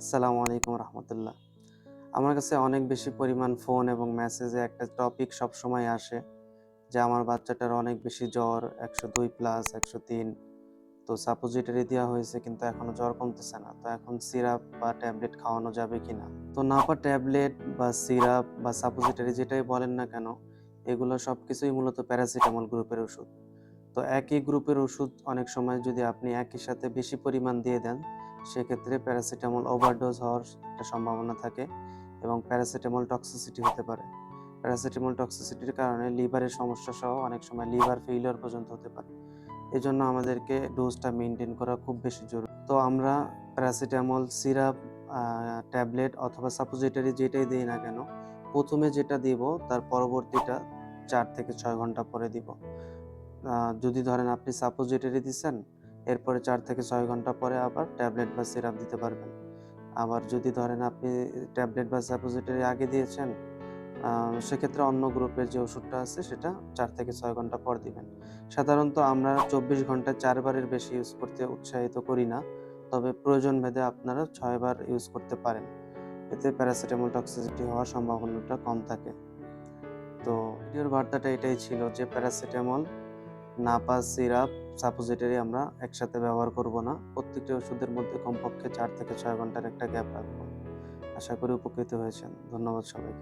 আসসালামু আলাইকুম রহমতুল্লাহ। আমার কাছে অনেক বেশি পরিমাণ ফোন এবং মেসেজে একটা টপিক সবসময় আসে যে আমার বাচ্চাটার অনেক বেশি জ্বর, ১০২ প্লাস ১০৩। তো সাপোজিটরি দেওয়া হয়েছে কিন্তু এখনো জ্বর কমতেছে না। তো এখন সিরাপ বা ট্যাবলেট খাওয়ানো যাবে কিনা? তো নাপা ট্যাবলেট বা সিরাপ বা সাপোজিটরি যেটাই বলেন না কেন, এগুলো সবকিছুই মূলত প্যারাসিটামল গ্রুপের ওষুধ। তো একই গ্রুপের ওষুধ অনেক সময় যদি আপনি একই সাথে বেশি পরিমাণ দিয়ে দেন, সেক্ষেত্রে প্যারাসিটামল ওভারডোজ হওয়ার একটা সম্ভাবনা থাকে এবং প্যারাসিটামল টক্সিসিটি হতে পারে। প্যারাসিটামল টক্সিসিটির কারণে লিভারের সমস্যা সহ অনেক সময় লিভার ফেইলিউর পর্যন্ত হতে পারে। এজন্য আমাদেরকে ডোজটা মেইনটেইন করা খুব বেশি জরুরি। তো আমরা প্যারাসিটামল সিরাপ, ট্যাবলেট অথবা সাপোজিটরি যেটাই দেই না কেন, ১ম এ যেটা দিব তার পরবর্তীটা ৪ থেকে ৬ ঘন্টা পরে দিব। আ যদি ধরেন আপনি সাপোজিটরি দিছেন, এরপরে ৪ থেকে ৬ ঘন্টা পরে আবার ট্যাবলেট বা সিরাপ দিতে পারবেন। আবার যদি ধরেন আপনি ট্যাবলেট বা সাপোজিটরি আগে দিয়েছেন, আ সেক্ষেত্রে অন্য গ্রুপের যে ওষুধটা আছে সেটা ৪ থেকে ৬ ঘন্টা পর দিবেন। সাধারণত আমরা ২৪ ঘন্টায় ৪ বারের বেশি ইউজ করতে উৎসাহিত করি না। তবে প্রয়োজন ভেদে আপনারা ৬ বার ইউজ করতে পারেন। এতে প্যারাসিটামল টক্সিসিটি হওয়ার সম্ভাবনাটা কম থাকে। তো ভিডিওর বার্তাটা এটাই ছিল যে প্যারাসিটামল, নাপা সিরাপ, সাপোজিটরি আমরা একসাথে ব্যবহার করব না। প্রত্যেকটি ওষুধের মধ্যে কমপক্ষে ৪ থেকে ৬ ঘন্টার একটা গ্যাপ রাখবো। আশা করি উপকৃত হয়েছেন। ধন্যবাদ সবাইকে।